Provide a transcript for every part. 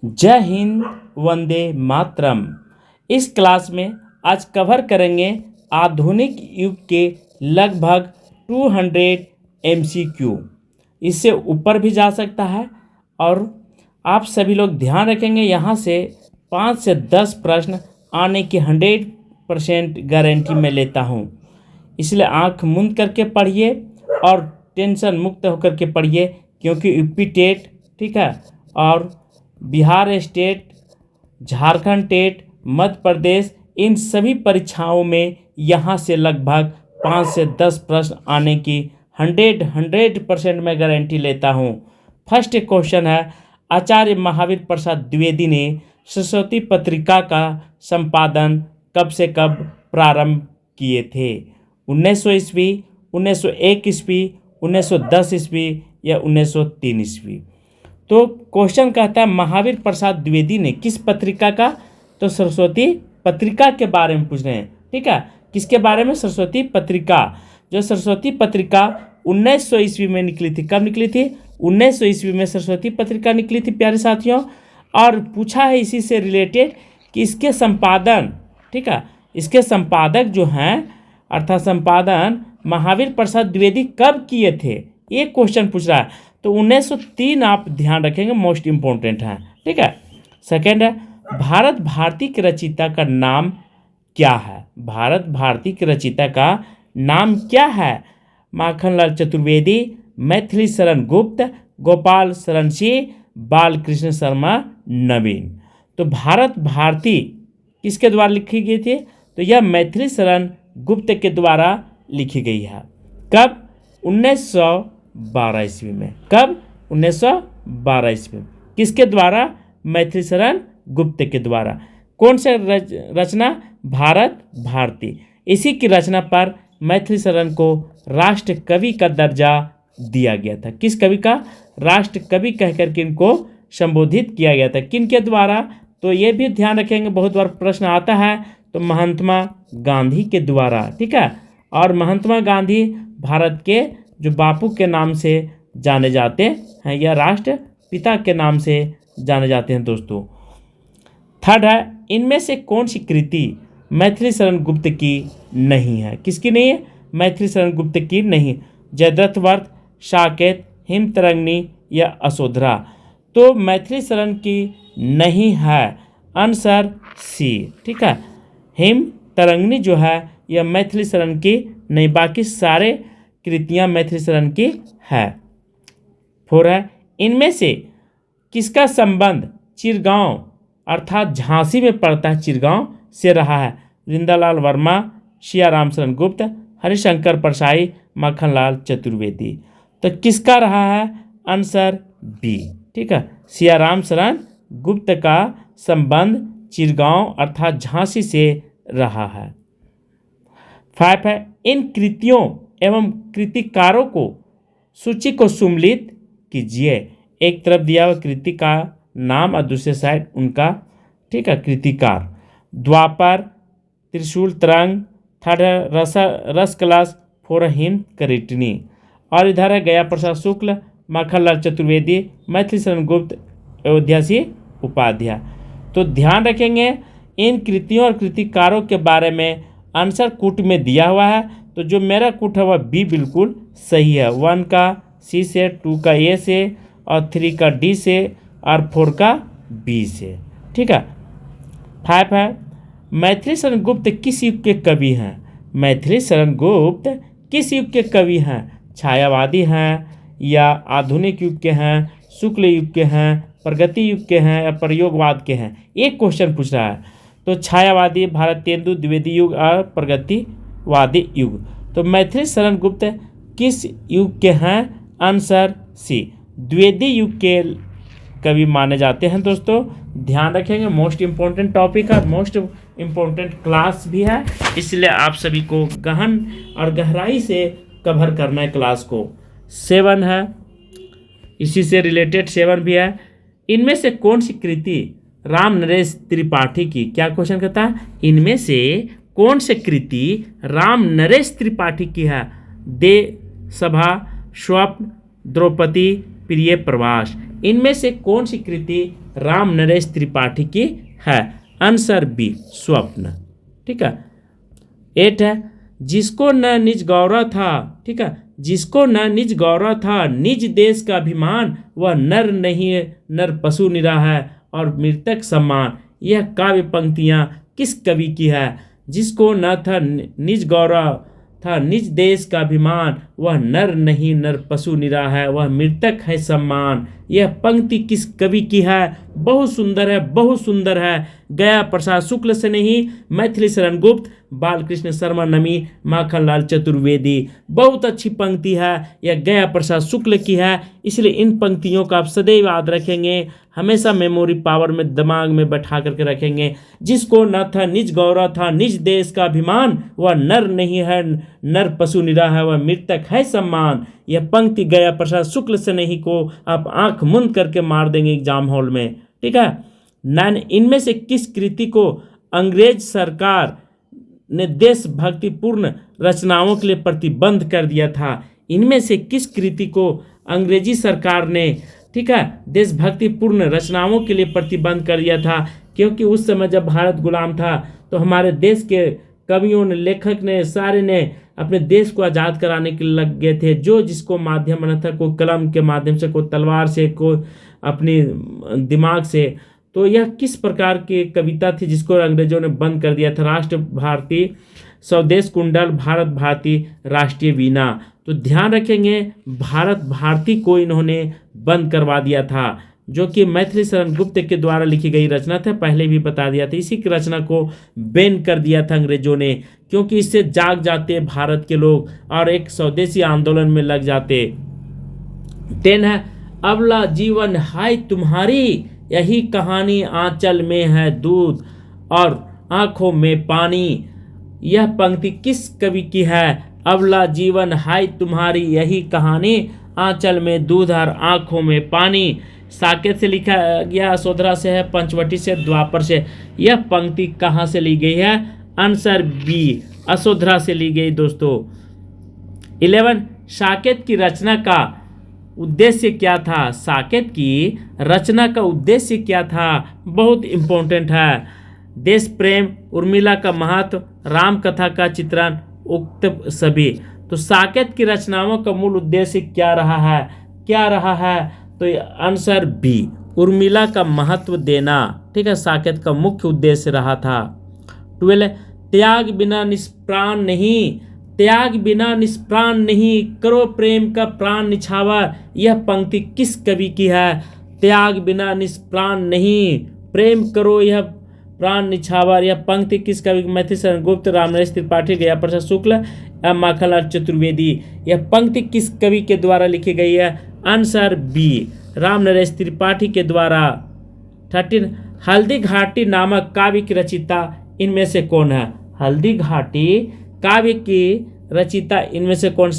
जय हिंद, वंदे मातरम। इस क्लास में आज कवर करेंगे आधुनिक युग के लगभग 200 MCQ। इससे ऊपर भी जा सकता है और आप सभी लोग ध्यान रखेंगे, यहाँ से 5 से 10 प्रश्न आने की 100% गारंटी मैं लेता हूँ। इसलिए आंख मूंद करके पढ़िए और टेंशन मुक्त होकर के पढ़िए, क्योंकि यूपी टेट, ठीक है, और बिहार स्टेट, झारखंड टेट, मध्य प्रदेश, इन सभी परीक्षाओं में यहाँ से लगभग 5 से 10 प्रश्न आने की 100% मैं गारंटी लेता हूँ। फर्स्ट क्वेश्चन है, आचार्य महावीर प्रसाद द्विवेदी ने सरस्वती पत्रिका का संपादन कब से कब प्रारंभ किए थे? 1900 ईस्वी, 1901 ईस्वी, 1910 ईस्वी या 1903 ईस्वी? तो क्वेश्चन कहता है महावीर प्रसाद द्विवेदी ने किस पत्रिका का, तो सरस्वती पत्रिका के बारे में पूछ रहे हैं, ठीक है। किसके बारे में? सरस्वती पत्रिका। जो सरस्वती पत्रिका 1900 ईस्वी में निकली थी। कब निकली थी? 1900 ईस्वी में सरस्वती पत्रिका निकली थी प्यारे साथियों। और पूछा है इसी से रिलेटेड कि इसके संपादन, ठीक है, इसके संपादक जो हैं अर्थात संपादन महावीर प्रसाद द्विवेदी कब किए थे, ये क्वेश्चन पूछ रहा है। तो 1903 आप ध्यान रखेंगे, मोस्ट इम्पोर्टेंट है, ठीक है। सेकेंड है, भारत भारती के रचयिता का नाम क्या है? भारत भारती के रचयिता का नाम क्या है? माखनलाल चतुर्वेदी, मैथिली शरण गुप्त, गोपाल शरण सिंह, बालकृष्ण शर्मा नवीन। तो भारत भारती किसके द्वारा लिखी गई थी? तो यह मैथिली शरण गुप्त के द्वारा लिखी गई है। कब? 1912 ईस्वी में। कब? 1912 ईस्वी में। किसके द्वारा? मैथिली शरण गुप्त के द्वारा। कौन से रचना? भारत भारती। इसी की रचना पर मैथिली शरण को राष्ट्र कवि का दर्जा दिया गया था। किस कवि का? राष्ट्र कवि कहकर के इनको संबोधित किया गया था। किन के द्वारा? तो ये भी ध्यान रखेंगे, बहुत बार प्रश्न आता है। तो महात्मा गांधी के द्वारा, ठीक है। और महात्मा गांधी भारत के जो बापू के नाम से जाने जाते हैं या राष्ट्र पिता के नाम से जाने जाते हैं दोस्तों। थर्ड है, इनमें से कौन सी कृति मैथिली शरण गुप्त की नहीं है? किसकी नहीं है? मैथिली शरण गुप्त की नहीं। जयद्रथ वर्त, साकेत, हिमतरंगिणी या अशोधरा? तो मैथिली शरण की नहीं है, आंसर सी, ठीक है। हिमतरंगिणी जो है यह मैथिली शरण की नहीं, बाकी सारे कृतियाँ मैथिली शरण की है। फोर है, इनमें से किसका संबंध चिरगांव अर्थात झांसी में पड़ता है चिरगांव से रहा है? जिंदालाल वर्मा, सियाराम शरण गुप्त, हरिशंकर परसाई, माखनलाल चतुर्वेदी। तो किसका रहा है? आंसर बी, ठीक है। सियाराम शरण गुप्त का संबंध चिरगांव अर्थात झांसी से रहा है। 5 है, इन कृतियों एवं कृतिकारों को सूची को सुम्मिलित कीजिए। एक तरफ दिया हुआ कृति का नाम और दूसरे साइड उनका, ठीक है, कृतिकार। द्वापर, त्रिशूल तरंग, थर्ड है रस कलाश, फोर हिमकरिटनी। और इधर है गया प्रसाद शुक्ल, माखनलाल चतुर्वेदी, मैथिली शरण गुप्त, अयोध्यासी उपाध्याय। तो ध्यान रखेंगे इन कृतियों और कृतिकारों के बारे में आंसर कूट में दिया हुआ है। तो जो मेरा कूट है वह बी बिल्कुल सही है। 1 का सी से, 2 का ए से और 3 का डी से और 4 का बी से, ठीक है। 5 है, मैथिली शरण गुप्त किस युग के कवि हैं? मैथिली शरण गुप्त किस युग के कवि हैं? छायावादी हैं या आधुनिक युग के हैं, शुक्ल युग के हैं, प्रगति युग के हैं या प्रयोगवाद के हैं? एक क्वेश्चन पूछ रहा है। तो छायावादी, भारतेंदु द्विवेदी युग और प्रगतिवादी युग। तो मैथिली शरण गुप्त किस युग के हैं? आंसर सी, द्विवेदी युग के कवि माने जाते हैं दोस्तों। ध्यान रखेंगे, मोस्ट इम्पोर्टेंट टॉपिक है, मोस्ट इम्पोर्टेंट क्लास भी है, इसलिए आप सभी को गहन और गहराई से कवर करना है क्लास को। 7 है, इसी से रिलेटेड 7 भी है, इनमें से कौन सी कृति राम नरेश त्रिपाठी की, क्या क्वेश्चन कहता है? इनमें से कौन से कृति राम नरेश त्रिपाठी की है? दे सभा, स्वप्न, द्रौपदी, प्रिय प्रवास। इनमें से कौन सी कृति राम नरेश त्रिपाठी की है। आंसर बी स्वप्न। ठीक है। 8 है, जिसको न निज गौरव था, ठीक है, जिसको न निज गौरव था निज देश का अभिमान, वह नर नहीं नर पशु निरा है और मृतक सम्मान। यह काव्य पंक्तियां किस कवि की है? जिसको न था निज गौरव था निज देश का अभिमान, वह नर नहीं नर पशु निरा है, वह मृतक है सम्मान। यह पंक्ति किस कवि की है? बहुत सुंदर है, बहुत सुंदर है। गया प्रसाद शुक्ल से नहीं, मैथिली शरण गुप्त, बालकृष्ण शर्मा नमी, माखनलाल चतुर्वेदी। बहुत अच्छी पंक्ति है, यह गया प्रसाद शुक्ल की है, इसलिए इन पंक्तियों का आप सदैव याद रखेंगे, हमेशा मेमोरी पावर में दिमाग में बैठा करके रखेंगे। जिसको न था निज गौरव था निज देश का अभिमान, वह नर नहीं है नर पशु निरा है, वह मृतक है सम्मान। यह पंक्ति गया प्रसाद शुक्ल से नहीं को आप आंख मूंद करके मार देंगे एग्जाम हॉल में। ठीक है। 9, इनमें से किस कृति को अंग्रेज सरकार ने देशभक्तिपूर्ण रचनाओं के लिए प्रतिबंध कर दिया था? इनमें से किस कृति को अंग्रेजी सरकार ने, ठीक है, देशभक्तिपूर्ण रचनाओं के लिए प्रतिबंध कर दिया था? क्योंकि उस समय जब भारत गुलाम था तो हमारे देश के कवियों ने, लेखक ने, सारे ने अपने देश को आज़ाद कराने के लिए लग गए थे। जो जिसको माध्यम बना था, कोई कलम के माध्यम से, कोई तलवार से, कोई अपनी दिमाग से। तो यह किस प्रकार की कविता थी जिसको अंग्रेजों ने बंद कर दिया था? राष्ट्र भारती, स्वदेश कुंडल, भारत भारती, राष्ट्रीय वीणा। तो ध्यान रखेंगे, भारत भारती को इन्होंने बंद करवा दिया था, जो कि मैथिली शरण गुप्त के द्वारा लिखी गई रचना था, पहले भी बता दिया था। इसी की रचना को बैन कर दिया था अंग्रेजों ने, क्योंकि इससे जाग जाते भारत के लोग और एक स्वदेशी आंदोलन में लग जाते। 10 है, अबला जीवन हाय तुम्हारी, यही कहानी आंचल में है दूध और आंखों में पानी। यह पंक्ति किस कवि की है? अबला जीवन हाय तुम्हारी, यही कहानी आंचल में दूध और आंखों में पानी। साकेत से लिखा गया, असोधरा से है, पंचवटी से, द्वापर से। यह पंक्ति कहाँ से ली गई है? आंसर बी असोधरा से ली गई दोस्तों। 11, साकेत की रचना का उद्देश्य क्या था? साकेत की रचना का उद्देश्य क्या था? बहुत इंपॉर्टेंट है। देश प्रेम, उर्मिला का महत्व, राम कथा का चित्रण, उक्त सभी। तो साकेत की रचनाओं का मूल उद्देश्य क्या रहा है? क्या रहा है? तो आंसर बी उर्मिला का महत्व देना। ठीक है, साकेत का मुख्य उद्देश्य रहा था। 12, त्याग बिना निष्प्राण नहीं, त्याग बिना निष्प्राण नहीं, करो प्रेम का प्राण निछावर। यह पंक्ति किस कवि की है? त्याग बिना निष्प्राण नहीं, प्रेम करो यह प्राण निछावर। यह पंक्ति किस कवि? मैथिली शरण गुप्त, रामनरेश त्रिपाठी, गया प्रसाद शुक्ल, माखनलाल चतुर्वेदी। यह पंक्ति किस कवि के द्वारा लिखी गई है? आंसर बी रामनरेश त्रिपाठी के द्वारा। 13, हल्दी घाटी नामक काव्य की रचयिता इनमें से कौन है? हल्दी घाटी काव्य की रचयिता इनमें से कौन?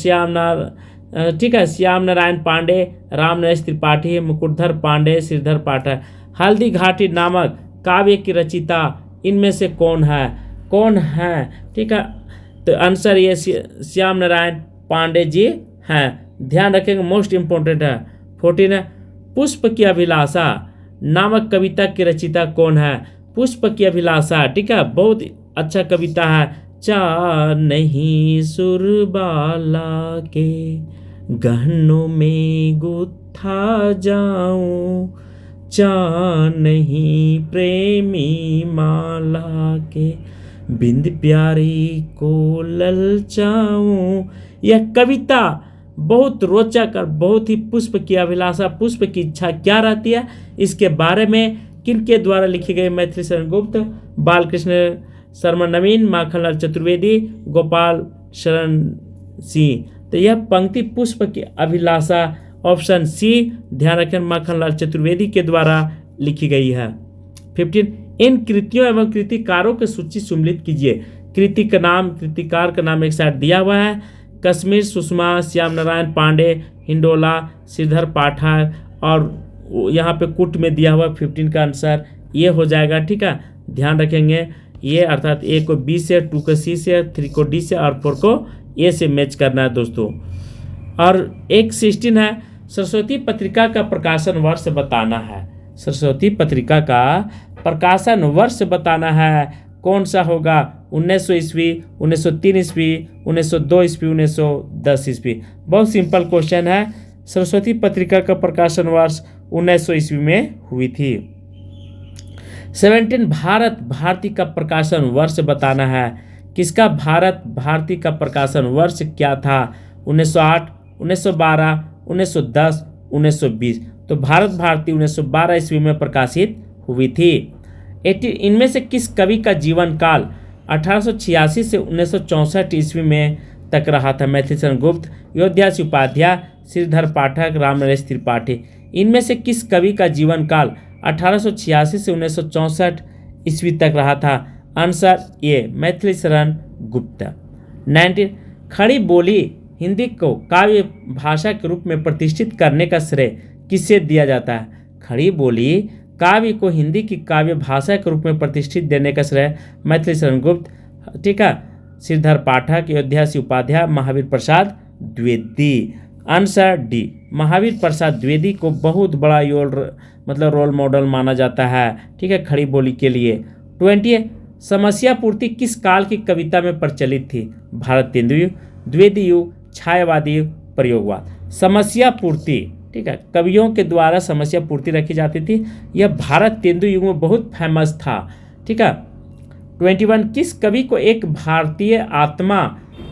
ठीक है, श्याम नारायण पांडे, रामनरेश त्रिपाठी, मुकुटधर पांडे, श्रीधर पाठक। हल्दी घाटी नामक काव्य की रचयिता इनमें से कौन है? कौन है? ठीक है, तो आंसर ये श्याम नारायण पांडे जी हैं। ध्यान रखेंगे, मोस्ट इंपॉर्टेंट है। 14 है, पुष्प की अभिलाषा नामक कविता की रचयिता कौन है? पुष्प की अभिलाषा, ठीक है, बहुत अच्छा कविता है। चा नहीं सुरबाला के गहनों में गुथा जाऊं, चा नहीं प्रेमी माला के बिंद प्यारी को ललचाऊं। यह कविता बहुत रोचक और बहुत ही पुष्प की अभिलाषा, पुष्प की इच्छा क्या रहती है, इसके बारे में किनके द्वारा लिखी गई? मैथिली शरण गुप्त, बालकृष्ण शर्मा नवीन, माखनलाल चतुर्वेदी, गोपाल शरण सिंह। तो यह पंक्ति पुष्प की अभिलाषा, ऑप्शन सी ध्यान रखें, माखनलाल चतुर्वेदी के द्वारा लिखी गई है। 15, इन कृतियों एवं कृतिकारों की सूची सम्मिलित कीजिए। कृति का नाम, कृतिकार का नाम एक साइड दिया हुआ है, कश्मीर सुषमा, श्याम नारायण पांडे, हिंडोला, श्रीधर पाठक, और यहाँ पे कुट में दिया हुआ 15 का आंसर ये हो जाएगा। ठीक है, ध्यान रखेंगे ये, अर्थात ए को बी से, 2 को सी से, 3 को डी से और 4 को ए से मैच करना है दोस्तों। और एक 16 है, सरस्वती पत्रिका का प्रकाशन वर्ष बताना है। सरस्वती पत्रिका का प्रकाशन वर्ष बताना है। कौन सा होगा? 1900 ईस्वी, 1903 ईस्वी, 1902 ईस्वी, 1910 ईस्वी। बहुत सिंपल क्वेश्चन है। सरस्वती पत्रिका का प्रकाशन वर्ष 1900 ईस्वी में हुई थी। 17 भारत भारती का प्रकाशन वर्ष बताना है। किसका? भारत भारती का प्रकाशन वर्ष क्या था? 1908, 1912, 1910, 1920। तो भारत भारती 1912 ईस्वी में प्रकाशित हुई थी। इनमें से किस कवि का जीवन काल 1886 से 1964 ईस्वी में तक रहा था? मैथिलीशरण गुप्त, योद्धास उपाध्याय, श्रीधर पाठक, रामनरेश त्रिपाठी। इनमें से किस कवि का जीवन काल 1886 से 1964 ईस्वी तक रहा था? Answer A, Maithilisharan Gupt. 19 खड़ी बोली हिंदी को काव्य भाषा के रूप में प्रतिष्ठित करने का श्रेय किससे दिया जाता है? खड़ी बोली काव्य को हिंदी की काव्य भाषा के रूप में प्रतिष्ठित देने का श्रेय मैथिलीशरण गुप्त, ठीक है, श्रीधर पाठक, योद्धास उपाध्याय, महावीर प्रसाद द्विवेदी। आंसर डी, महावीर प्रसाद द्विवेदी को बहुत बड़ा रोल मॉडल माना जाता है, ठीक है, खड़ी बोली के लिए। 20 समस्या पूर्ति किस काल की कविता में प्रचलित थी? भारतेंदु युग, द्विवेदी युग, छायावादी युग, प्रयोगवाद। समस्या पूर्ति, ठीक है, कवियों के द्वारा समस्या पूर्ति रखी जाती थी। यह भारतेंदु युग में बहुत फेमस था, ठीक है। 21 किस कवि को एक भारतीय आत्मा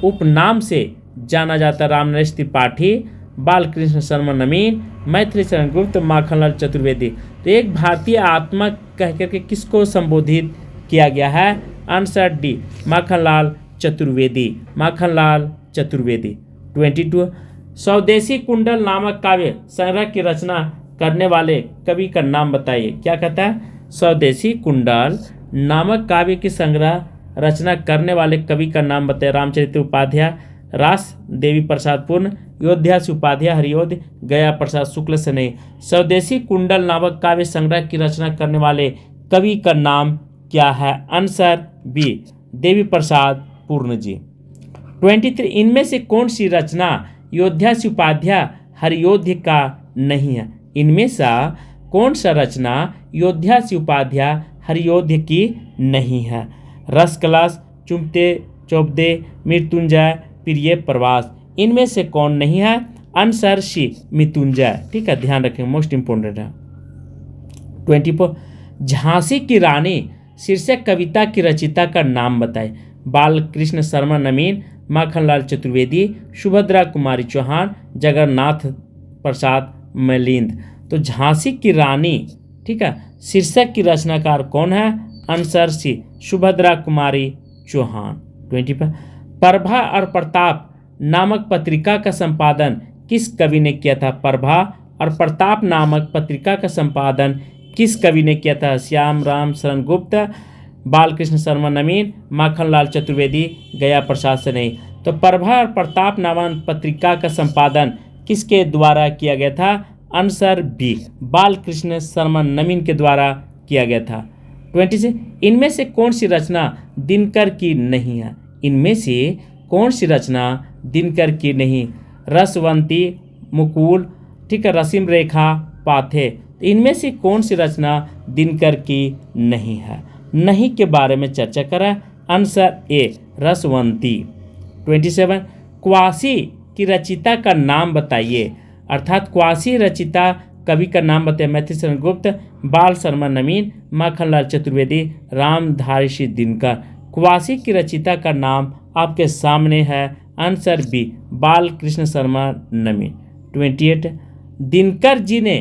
उपनाम से जाना जाता? रामनरेश त्रिपाठी, बालकृष्ण शर्मा नवीन, मैथिलीशरण गुप्त, माखनलाल चतुर्वेदी। तो एक भारतीय आत्मा कह करके किसको संबोधित किया गया है? Answer D, Makhanlal Chaturvedi, Makhanlal Chaturvedi. 22 स्वदेशी कुंडल नामक काव्य संग्रह की रचना करने वाले कवि का नाम बताइए। क्या कहता है? स्वदेशी कुंडल नामक काव्य की संग्रह रचना करने वाले कवि का नाम बताइए। रामचरित्र उपाध्याय, रास देवी प्रसाद पूर्ण, योद्धास उपाध्याय हरियोध, गया प्रसाद शुक्ल से नहीं। स्वदेशी कुंडल नामक काव्य संग्रह की रचना करने वाले कवि का नाम क्या है? आंसर बी, देवी प्रसाद पूर्ण जी। 23 इनमें से कौन सी रचना योद्धास उपाध्याय हरियोध का नहीं है? इनमें से कौन सा रचना योद्धास उपाध्याय हरियोध की नहीं है? रस कलश, चुमते चौबदे, मृत्युंजय, प्रिय प्रवास। इनमें से कौन नहीं है? आंसर सी, मृत्युंजय, ठीक है, ध्यान रखें, मोस्ट इंपोर्टेंट है। 24 झांसी की रानी शीर्षक कविता की रचिता का नाम बताएं। बालकृष्ण शर्मा नवीन, माखनलाल चतुर्वेदी, सुभद्रा कुमारी चौहान, जगन्नाथ प्रसाद मिलिंद। तो झांसी की रानी, ठीक है, शीर्षक की रचनाकार कौन है? Answer C, Subhadra Kumari Chauhan. 25 प्रभा और प्रताप नामक पत्रिका का संपादन किस कवि ने किया था? प्रभा और प्रताप नामक पत्रिका का संपादन किस कवि ने किया था? श्याम राम शरण गुप्त, बालकृष्ण शर्मा नवीन, माखनलाल चतुर्वेदी, गया प्रसाद से नहीं। तो प्रभा और प्रताप नामक पत्रिका का संपादन किसके द्वारा किया गया था? आंसर बी, बालकृष्ण शर्मा नवीन के द्वारा किया गया था। 26 इनमें से कौन सी रचना दिनकर की नहीं है? इनमें से कौन सी रचना दिनकर की नहीं? रसवंती, मुकुल, ठीक है, रसीम रेखा, पाथे। तो इनमें से कौन सी रचना दिनकर की नहीं है? नहीं के बारे में चर्चा करें। Answer A, रसवंती। 27 क्वासी की रचिता का नाम बताइए। अर्थात क्वासी रचिता कवि का नाम बताइए। मैथिलीशरण गुप्त, बाल शर्मा नवीन, माखनलाल चतुर्वेदी, रामधारी दिनकर। क्वासी की रचिता का नाम आपके सामने है। आंसर बी, बालकृष्ण शर्मा नवीन। 28 दिनकर जी ने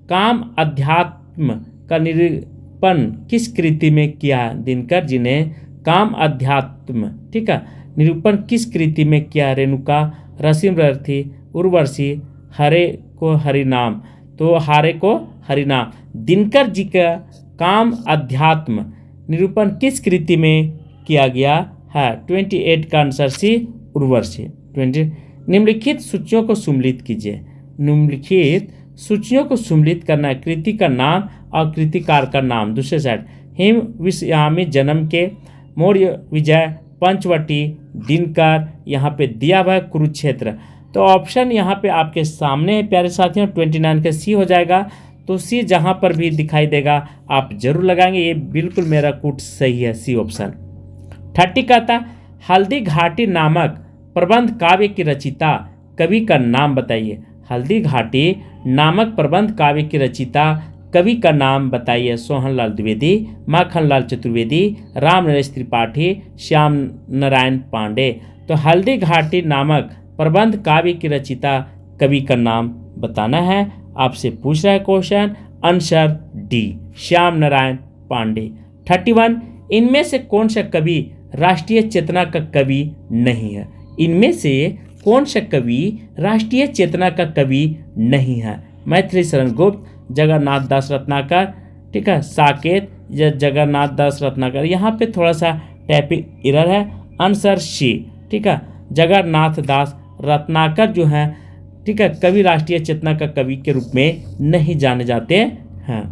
काम अध्यात्म का निरूपण किस कृति में किया? दिनकर जी ने काम अध्यात्म, ठीक है, निरूपण किस कृति में किया? रेणुका, रसीम रर्थी, उर्वशी, हरे को हरिनाम। तो हारे को हरिनाम। दिनकर जी का काम अध्यात्म निरूपण किस कृति में किया गया है? 28 का आंसर सी, उर्वशी। 20 निम्नलिखित सूचियों को सम्मिलित कीजिए। निम्नलिखित सूचियों को सम्मिलित करना, कृति का नाम और कृतिकार का नाम। दूसरे साइड हिम विषयामी जन्म के, मौर्य विजय, पंचवटी, दिनकर, यहाँ पे दिया हुआ है कुरुक्षेत्र। तो ऑप्शन यहाँ पे आपके सामने है प्यारे साथियों, 29 का सी हो जाएगा। तो सी जहाँ पर भी दिखाई देगा आप जरूर लगाएंगे। ये बिल्कुल मेरा कूट सही है, सी ऑप्शन। 30 कहता हल्दी घाटी नामक प्रबंध काव्य की रचिता कवि का नाम बताइए। हल्दी घाटी नामक प्रबंध काव्य की रचिता कवि का नाम बताइए। सोहनलाल द्विवेदी, माखनलाल चतुर्वेदी, राम नरेश त्रिपाठी, श्याम नारायण पांडे। तो हल्दी घाटी नामक प्रबंध काव्य की रचिता कवि का नाम बताना है। आपसे पूछ रहा है question, answer D Shyam Narayan Pandey. 31 इनमें से कौन सा कवि राष्ट्रीय चेतना का कवि नहीं है। इनमें से कौन सा कवि राष्ट्रीय चेतना का कवि नहीं है। मैथिली शरण गुप्त, जगन्नाथ दास रत्नाकर, ठीक है, साकेत या जगन्नाथ दास रत्नाकर। यहाँ पे थोड़ा सा टाइपिंग एरर है, आंसर सी, ठीक है, जगन्नाथ दास रत्नाकर जो है, ठीक है, कवि राष्ट्रीय चेतना का कवि के रूप में नहीं जाने जाते हैं।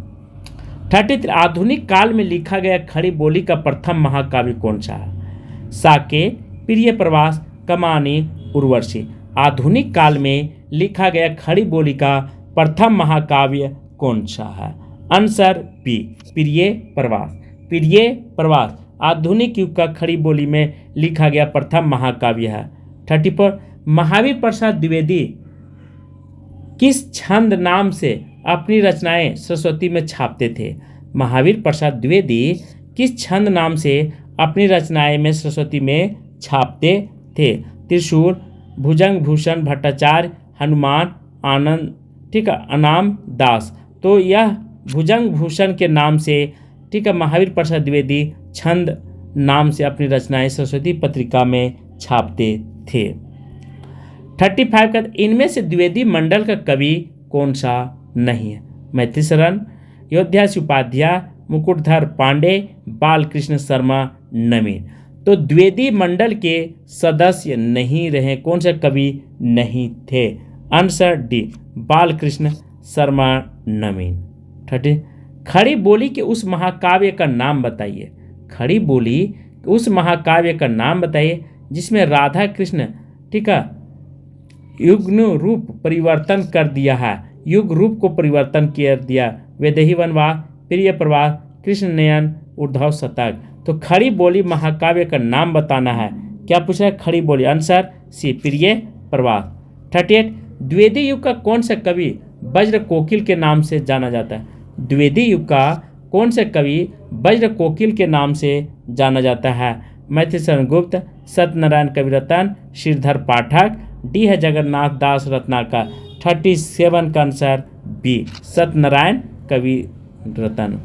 33 आधुनिक काल में लिखा गया खड़ी बोली का प्रथम महाकाव्य कौन सा है। साकेत, प्रिय प्रवास, कमानी, उर्वशी। आधुनिक काल में लिखा गया खड़ी बोली का प्रथम महाकाव्य कौन सा है। आंसर बी प्रिय प्रवास। प्रिय प्रवास आधुनिक युग का खड़ी बोली में लिखा गया प्रथम महाकाव्य है। 34 महावीर प्रसाद द्विवेदी किस छंद नाम से अपनी रचनाएं सरस्वती में छापते थे। महावीर प्रसाद द्विवेदी किस छंद नाम से अपनी रचनाएं में सरस्वती में छापते थे। त्रिशूल, भुजंग भूषण भट्टाचार्य, हनुमान, आनंद, ठीक है, अनाम दास। तो यह भुजंग भूषण के नाम से, ठीक है, महावीर प्रसाद द्विवेदी छंद नाम से अपनी रचनाएं सरस्वती पत्रिका में छापते थे। 35 का इनमें से द्विवेदी मंडल का कवि कौन सा नहीं है। मैथिली शरण, योध्यास उपाध्याय, मुकुटधर पांडे, बालकृष्ण शर्मा, नवीन। तो द्विवेदी मंडल के सदस्य नहीं रहे, कौन सा कवि नहीं थे। आंसर डी बालकृष्ण शर्मा, नवीन। 30 खड़ी बोली के उस महाकाव्य का नाम बताइए। खड़ी बोली उस महाकाव्य का नाम बताइए जिसमें राधा कृष्ण, ठीक है, युग्न रूप परिवर्तन कर दिया है। युग रूप को परिवर्तन कर दिया। वैदेही वनवास, प्रिय प्रवास, कृष्ण नयन, उद्धव शतक। तो खड़ी बोली महाकाव्य का नाम बताना है। क्या पूछा है, खड़ी बोली। आंसर सी प्रिय प्रवास। 38 द्विवेदी युग का कौन सा कवि वज्र कोकिल के नाम से जाना जाता है। द्विवेदी युग का कौन सा कवि वज्र कोकिल के नाम से जाना जाता है। मैथिली शरण गुप्त, सत्यनारायण कविरत्न, श्रीधर पाठक, डी है जगन्नाथ दास रत्नाकर। 37 का आंसर बी सत्यनारायण कविरत्न।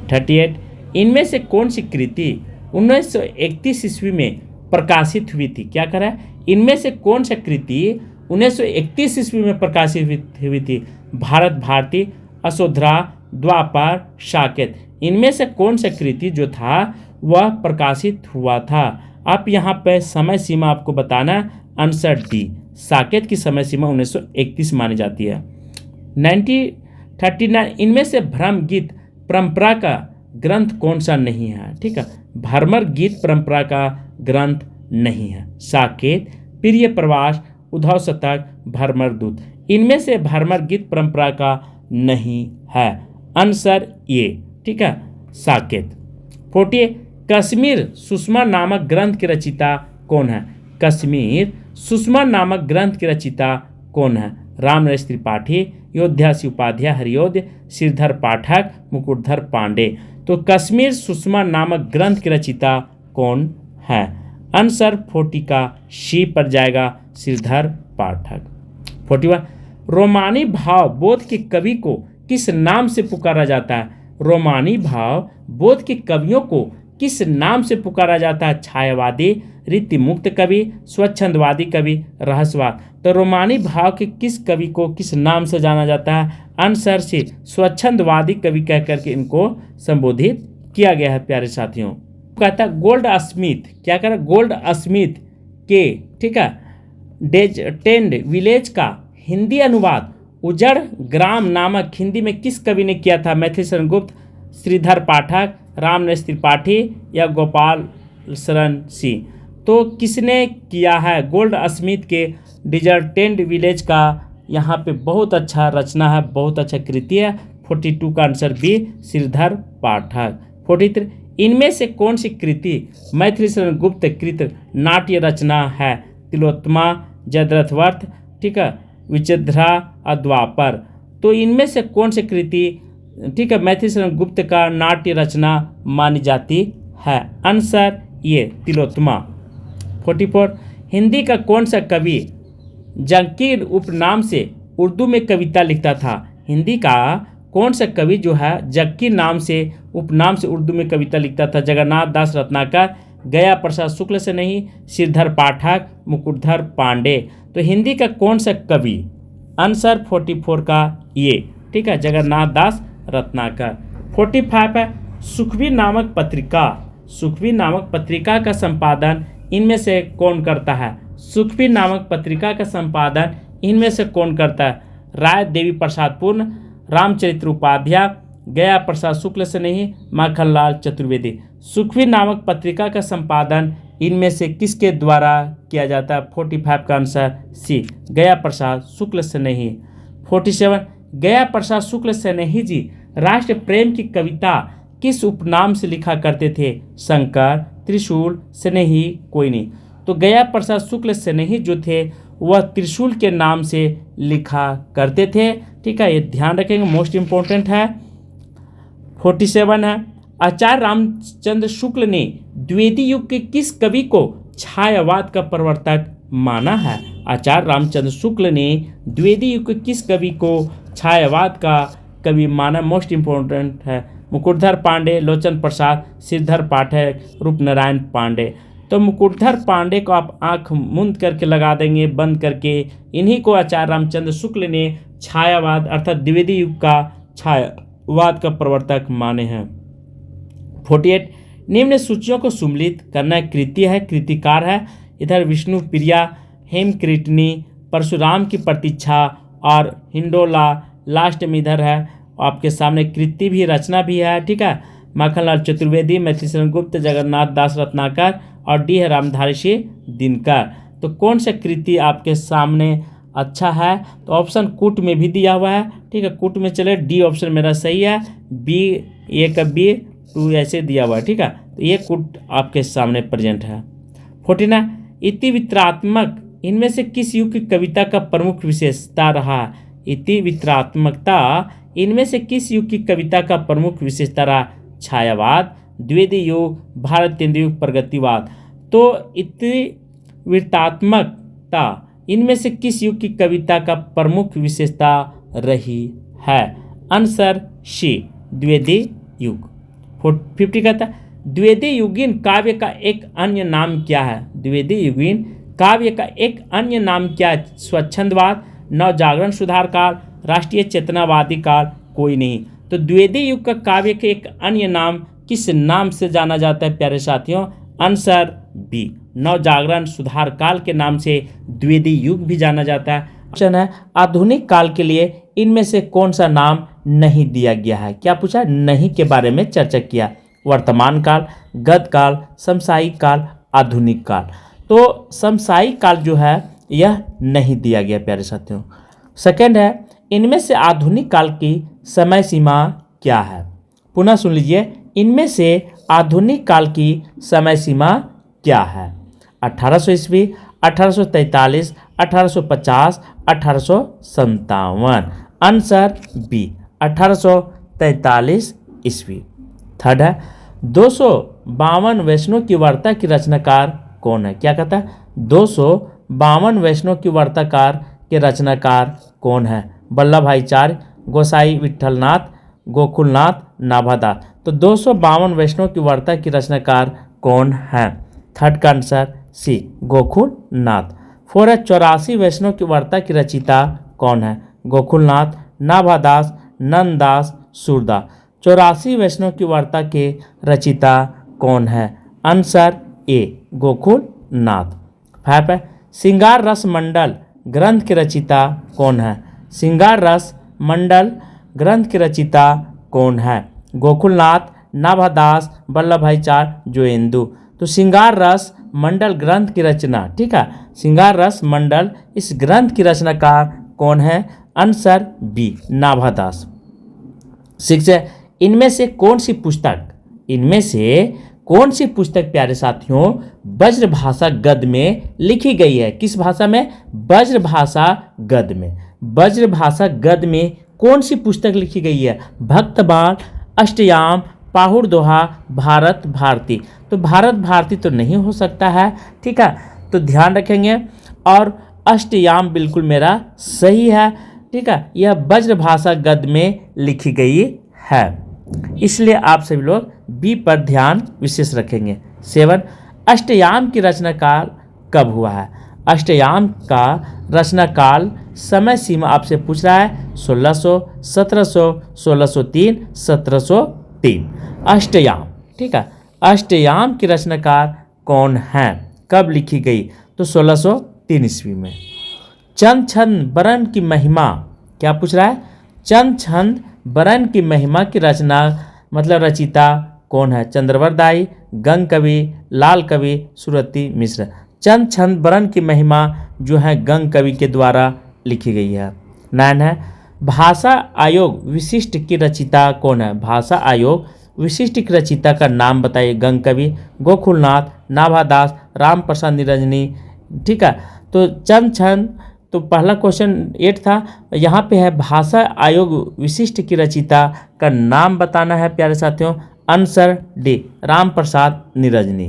38 इनमें से कौन सी कृति 1931 ईस्वी में प्रकाशित हुई थी। क्या करा है, इनमें से कौन सा कृति 1931 ईस्वी में प्रकाशित हुई थी। भारत भारती, अशोधरा, द्वापर, साकेत। इनमें से कौन सा कृति जो था वह प्रकाशित हुआ था। आप यहाँ पे समय सीमा आपको बताना, आंसर डी साकेत की समय सीमा 1931 मानी जाती है। 39 इनमें से भ्रम गीत परंपरा का ग्रंथ कौन सा नहीं है। ठीक है, भ्रमर गीत परंपरा का ग्रंथ नहीं है। साकेत, प्रिय प्रवास, उद्धव शतक, भ्रमर दूत। इनमें से भ्रमर गीत परंपरा का नहीं है। आंसर ए, ठीक है, साकेत। 40 कश्मीर सुषमा नामक ग्रंथ की रचिता कौन है। कश्मीर सुषमा नामक ग्रंथ की रचिता कौन है। राम नरेश त्रिपाठी, योध्यासी उपाध्याय हरियोद्य, श्रीधर पाठक, मुकुटधर पांडे। तो कश्मीर सुषमा नामक ग्रंथ की रचिता कौन है। आंसर 40 का सी पर जाएगा, श्रीधर पाठक। 41 रोमानी भाव बोध के कवि को किस नाम से पुकारा जाता है। रोमानी भाव बोध के कवियों को किस नाम से पुकारा जाता है। छायावादी, रीति मुक्त कवि, स्वच्छंदवादी कवि, रहस्यवाद। तो रोमानी भाव के किस कवि को किस नाम से जाना जाता है। आंसर सी स्वच्छंदवादी कवि कह करके इनको संबोधित किया गया है। प्यारे साथियों, कहता है गोल्ड स्मिथ, क्या कह रहा है, गोल्ड स्मिथ के, ठीक है, डेजटेंड विलेज का हिंदी अनुवाद उजड़ ग्राम नामक हिंदी में किस कवि ने किया था। मैथिली शरण गुप्त, श्रीधर पाठक, राम नरेश त्रिपाठी या गोपाल शरण सिंह। तो किसने किया है। गोल्ड स्मिथ के डिजर्टेंड विलेज का यहाँ पे बहुत अच्छा रचना है, बहुत अच्छा कृति है। 42 का आंसर बी श्रीधर पाठक। 43 इनमें से कौन सी कृति मैथिली शरण गुप्त कृत नाट्य रचना है? तिलोत्तमा, जयद्रथवर्थ, ठीक है, विचित्रा और द्वापर। तो इनमें से कौन सी कृति, ठीक है, मैथिली शरण गुप्त का नाट्य रचना मानी जाती है? आंसर ये तिलोत्तमा। 44 हिंदी का कौन सा कवि जंकीर उपनाम से उर्दू में कविता लिखता था? हिंदी का कौन सा कवि जो है जक्कीर नाम से उपनाम से उर्दू में कविता लिखता था? जगन्नाथ दास रत्नाकर, गया प्रसाद शुक्ल से नहीं, श्रीधर पाठक, मुकुटधर पांडे। तो हिंदी का कौन सा कवि? आंसर 44 का ये, ठीक है, जगन्नाथ दास रत्नाकर। 45 है सुखबीर नामक पत्रिका, सुखबीर नामक पत्रिका का संपादन इनमें से कौन करता है? सुखबीर नामक पत्रिका का संपादन इनमें से कौन करता है? राय देवी प्रसाद पूर्ण, रामचरित्र उपाध्याय, गया प्रसाद शुक्ल से नहीं, माखनलाल चतुर्वेदी। सुखबीर नामक पत्रिका का संपादन इनमें से किसके द्वारा किया जाता है? 45 का आंसर सी, गया प्रसाद शुक्ल से नहीं। 47 गया प्रसाद शुक्ल से नहीं जी राष्ट्र प्रेम की कविता किस उपनाम से लिखा करते थे? शंकर, त्रिशूल, स्नेही, कोई नहीं। तो गया प्रसाद शुक्ल स्नेही जो थे वह त्रिशूल के नाम से लिखा करते थे, ठीक है, ये ध्यान रखेंगे, मोस्ट इम्पोर्टेंट है। 47 है आचार्य रामचंद्र शुक्ल ने द्विवेदी युग के किस कवि को छायावाद का प्रवर्तक माना है? आचार्य रामचंद्र शुक्ल ने द्विवेदी युग के किस कवि को छायावाद का कवि माना? मोस्ट इम्पोर्टेंट है। मुकुटधर पांडे, लोचन प्रसाद, श्रीधर पाठक, रूपनारायण पांडे। तो मुकुटधर पांडे को आप आंख मूंद करके लगा देंगे, बंद करके, इन्हीं को आचार्य रामचंद्र शुक्ल ने छायावाद अर्थात द्विवेदी युग का छायावाद का प्रवर्तक माने हैं। 48 निम्न सूचियों को सुमिलित करना कृति है, कृतिकार है। इधर विष्णु प्रिया, हेमकृतनी, परशुराम की प्रतीक्षा और हिंडोला लास्ट में इधर है आपके सामने। कृति भी रचना भी है, ठीक है, माखनलाल चतुर्वेदी, मैथिली शरण गुप्त, जगन्नाथ दास रत्नाकर और डी है रामधारी सिंह दिनकर। तो कौन सा कृति आपके सामने अच्छा है? तो ऑप्शन कूट में भी दिया हुआ है, ठीक है, कूट में चले, डी ऑप्शन मेरा सही है, बी ए का बी 2 ऐसे दिया हुआ है, ठीक है, तो ये कूट आपके सामने प्रेजेंट है। 49 इतिवित्रात्मक इनमें से किस युग की कविता का प्रमुख विशेषता रहा? इतिवित्रात्मकता इनमें से किस युग की कविता का प्रमुख विशेषता रहा? छायावाद, द्विवेदी युग, भारत केंद्र युग, प्रगतिवाद। तो इतिवृत्तात्मकता इनमें से किस युग की कविता का प्रमुख विशेषता रही है? आंसर सी, द्विवेदी युग। 50 कहता है द्विवेदी युगीन काव्य का एक अन्य नाम क्या है? द्विवेदी युगीन काव्य का एक अन्य नाम क्या है? स्वच्छंदवाद, नवजागरण सुधार काल, राष्ट्रीय चेतनावादी काल, कोई नहीं। तो द्विवेदी युग का काव्य के एक अन्य नाम किस नाम से जाना जाता है प्यारे साथियों? आंसर बी, नवजागरण सुधार काल के नाम से द्विवेदी युग भी जाना जाता है। क्वेश्चन है आधुनिक काल के लिए इनमें से कौन सा नाम नहीं दिया गया है? क्या पूछा? नहीं के बारे में चर्चा किया। वर्तमान काल, गद्य काल, समसामयिक काल, आधुनिक काल। तो समसामयिक काल जो है यह नहीं दिया गया प्यारे साथियों। सेकंड है इनमें से आधुनिक काल की समय सीमा क्या है? पुनः सुन लीजिए, इनमें से आधुनिक काल की समय सीमा क्या है? 1800 ईस्वी, 1843, 1850, 1857। आंसर बी, 1843 ईस्वी। थर्ड है 252 वैष्णव की वार्ता की रचनाकार कौन है? क्या कहता है? 252 वैष्णव की वार्ताकार के रचनाकार कौन है? वल्लभ भाईचार्य, गोसाई विठलनाथ, गोकुलनाथ, नाभादास। तो 252 वैष्णव की वार्ता की रचनाकार कौन है? थर्ड का आंसर सी, गोकुलनाथ। 4 है 84 वैष्णव की वार्ता की रचयिता कौन है? गोकुलनाथ, नाभादास, नंददास, सूरदास। 84 वैष्णव की वार्ता के रचयिता कौन है? Answer A, Gokulnath. 5 है श्रृंगार रस मंडल ग्रंथ के रचयिता कौन है? श्रृंगार रस मंडल ग्रंथ के रचयिता कौन है? गोकुलनाथ, नाभादास, वल्लभ भाईचार्य, जोयेंदु। तो श्रृंगार रस मंडल ग्रंथ की रचना, ठीक है, श्रृंगार रस मंडल इस ग्रंथ की रचनाकार कौन है? Answer B, Nabhadas. 6 है, इनमें से कौन सी पुस्तक प्यारे साथियों ब्रज भाषा गद्य में लिखी गई है? किस भाषा में? ब्रज भाषा गद्य में। ब्रज भाषा गद्य में कौन सी पुस्तक लिखी गई है? भक्तबाण, अष्टयाम, पाहुड़ दोहा, भारत भारती। तो भारत भारती तो नहीं हो सकता है, ठीक है, तो ध्यान रखेंगे। और अष्टयाम बिल्कुल मेरा सही है, ठीक है, यह ब्रज भाषा गद्य में लिखी गई है, इसलिए आप सभी लोग बी पर ध्यान विशेष रखेंगे। 7, अष्टयाम की रचना काल कब हुआ है? अष्टयाम का रचना काल समय सीमा आपसे पूछ रहा है 1600, 1700, 1603, 1703। अष्टयाम, ठीक है, अष्टयाम की रचनाकार कौन है? कब लिखी गई? तो 1603 ईस्वी में। चंद छंद बरन की महिमा, क्या पूछ रहा है? चंद छंद बरन की महिमा की रचना मतलब रचिता कौन है? चंद्रवर दाई, गंग कवि, लाल कवि, सुरती मिश्र। चंद छंद बरन की महिमा जो है गंग कवि के द्वारा लिखी गई है। 9 है, भाषा आयोग विशिष्ट की रचिता कौन है? भाषा आयोग विशिष्ट की रचिता का नाम बताइए। गंग कवि, गोकुलनाथ, नाभादास, राम प्रसाद निरंजनी, ठीक है। तो चंद छंद, तो पहला क्वेश्चन 8 था, यहाँ पे है भाषा आयोग विशिष्ट की रचिता का नाम बताना है प्यारे साथियों। Answer D, Ram Prasad Niranjani.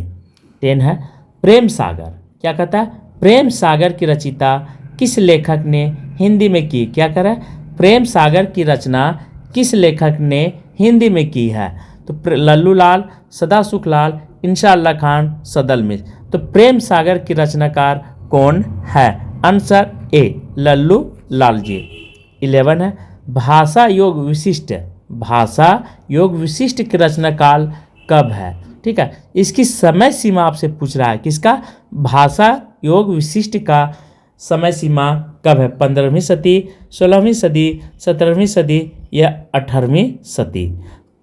10 है, प्रेम सागर, क्या कहता है? प्रेम सागर की रचिता किस लेखक ने हिंदी में की? क्या कह रहा है? प्रेम सागर की रचना किस लेखक ने हिंदी में की है? तो लल्लू लाल, सदा सुखलाल, इंशाअल्लाह खान, सदल मिश्र। तो प्रेम सागर की रचनाकार कौन है? Answer A, Lallu Lal ji. 11 है, भाषा योग विशिष्ट, भाषा योग विशिष्ट की रचना काल कब है? ठीक है, इसकी समय सीमा आपसे पूछ रहा है। किसका? भाषा योग विशिष्ट का समय सीमा कब है? 15वीं सदी, 16वीं सदी, 17वीं सदी या 18वीं सदी?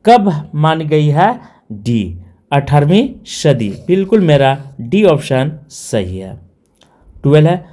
कब मान गई है? डी, 18वीं सदी। बिल्कुल मेरा डी ऑप्शन सही है। 12 है,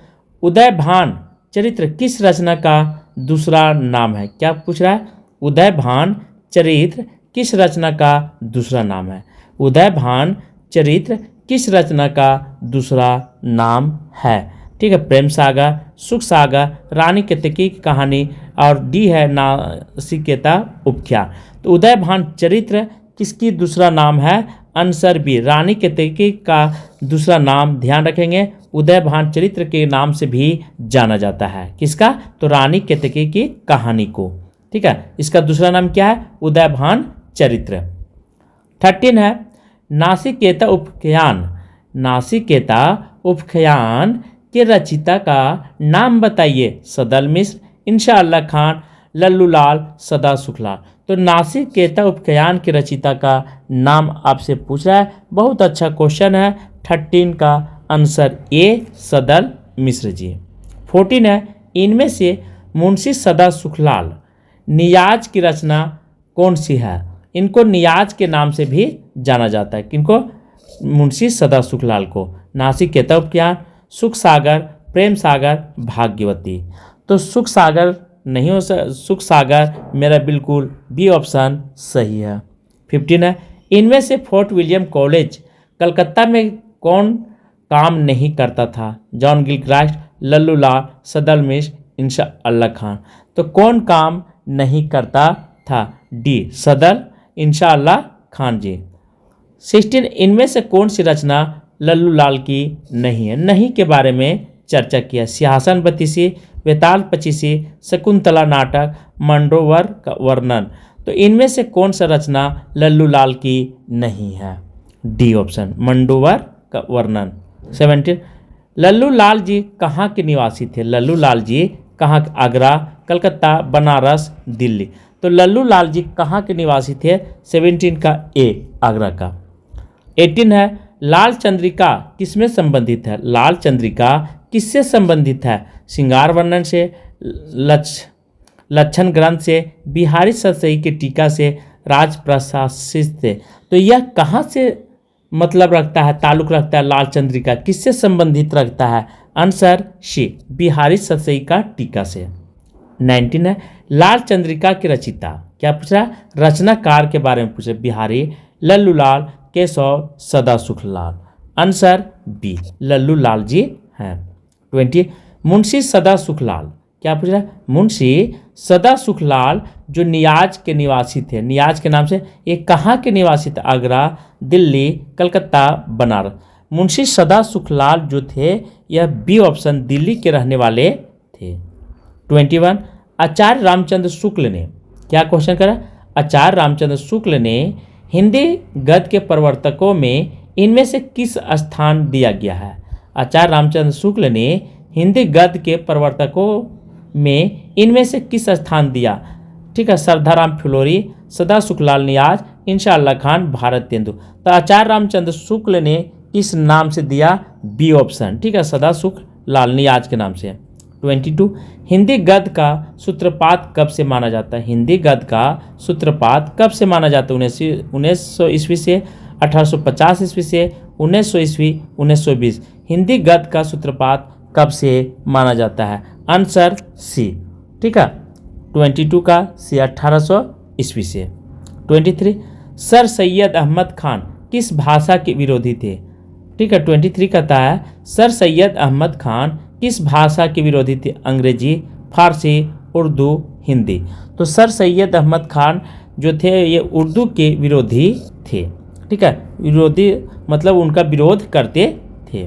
उदयभान चरित्र किस रचना का दूसरा नाम है? क्या पूछ रहा है? उदयभान चरित्र किस रचना का दूसरा नाम है? उदयभान चरित्र किस रचना का दूसरा नाम है? ठीक है, प्रेम सागर, सुख सागर, रानी केतकी की कहानी, और डी है नासिकेता उपख्यान। तो उदयभान चरित्र किसकी दूसरा नाम है? आंसर बी, रानी केतकी का दूसरा नाम, ध्यान रखेंगे, उदयभान चरित्र के नाम से भी जाना जाता है। किसका? तो रानी केतकी की कहानी को। ठीक है, इसका दूसरा नाम क्या है? उदयभान चरित्र। 13 है, नासिकेता उपख्यान, नासिकेता उपख्यान के रचिता का नाम बताइए। सदल मिश्र, इंशाअल्लाह खान, लल्लू लाल, सदा सुखलाल। तो नासिकेता उपख्यान के रचिता का नाम आपसे पूछ रहा है। बहुत अच्छा क्वेश्चन है। 13 का आंसर ए, सदल मिश्र जी। 14 है, इनमें से मुंशी सदा सुखलाल नियाज की रचना कौन सी है? इनको नियाज के नाम से भी जाना जाता है। किनको? मुंशी सदा सुखलाल को। नासिकेता उपख्यान, सुख सागर, प्रेम सागर, भाग्यवती। तो सुख सागर नहीं हो सुख सागर मेरा बिल्कुल बी ऑप्शन सही है। 15 है, इनमें से फोर्ट विलियम कॉलेज कलकत्ता में कौन काम नहीं करता था? जॉन गिलक्रास्ट, लल्लू लाल, सदल मिश्र, इंशाअल्लाह खान। तो कौन काम नहीं करता था? डी, सदल इंशाअल्लाह खान जी। 16, इनमें से कौन सी रचना लल्लू लाल की नहीं है? नहीं के बारे में चर्चा किया। सिंहासन बत्तीसी, वेताल पचीसी, शकुंतला नाटक, मंडोवर का वर्णन। तो इनमें से कौन सा रचना लल्लू लाल की नहीं है? डी ऑप्शन, मंडोवर का वर्णन। 17, लल्लू लाल जी कहाँ के निवासी थे? लल्लू लाल जी कहाँ? आगरा, कलकत्ता, बनारस, दिल्ली। तो लल्लू लाल जी कहाँ के निवासी थे? 17 का ए, आगरा का। 18 है, लाल चंद्रिका किसमें संबंधित है? लाल चंद्रिका किससे संबंधित है? श्रृंगार वर्णन से, लक्षण ग्रंथ से, बिहारी सतसई के टीका से, राज प्रशासित से। तो यह कहाँ से मतलब रखता है, ताल्लुक रखता है? लाल चंद्रिका किससे संबंधित रखता है? आंसर सी, बिहारी सतसई का टीका से। 19 है, लाल चंद्रिका के रचिता, क्या पूछ रहा है, रचनाकार के बारे में पूछ रहा है, बिहारी लल्लूलाल, केशव, सदा सुखलाल। आंसर बी, लल्लूलाल जी हैं। 20, मुंशी सदा सुखलाल, क्या पूछ रहा है, मुंशी सदा सुखलाल जो नियाज के निवासी थे, नियाज के नाम से, ये कहाँ के निवासी थे, आगरा, दिल्ली, कलकत्ता, बनारस। मुंशी सदा सुखलाल जो थे, यह बी ऑप्शन, दिल्ली के रहने वाले थे। 21, आचार्य रामचंद्र शुक्ल ने, क्या क्वेश्चन करा, आचार्य रामचंद्र शुक्ल ने हिंदी गद्य के प्रवर्तकों में इनमें से किस स्थान दिया गया है। आचार्य रामचंद्र शुक्ल ने हिंदी गद्य के प्रवर्तकों में इनमें से किस स्थान दिया, ठीक है, सरदाराम फिलोरी, सदा सुखलाल नियाज, इंशाअल्लाह खान, भारत तेंदु। तो आचार्य रामचंद्र शुक्ल ने किस नाम से दिया, बी ऑप्शन, ठीक है, सदा सुखलाल नियाज के नाम से। 22, हिंदी गद्य का सूत्रपात कब से माना जाता है, हिंदी गद्य का सूत्रपात कब से माना जाता है, 1900 ईस्वी से, 1850 ईस्वी से, 1900 ईस्वी, 1920। हिंदी गद्य का सूत्रपात कब से माना जाता है, आंसर सी, ठीक है, 22 का सी, 1800 ईस्वी से। 23, सर सैयद अहमद खान किस भाषा के विरोधी थे, ठीक है, 23 कहता है सर सैयद अहमद खान किस भाषा के विरोधी थे, अंग्रेजी, फारसी, उर्दू, हिंदी। तो सर सैयद अहमद खान जो थे ये उर्दू के विरोधी थे, ठीक है, विरोधी मतलब उनका विरोध करते थे।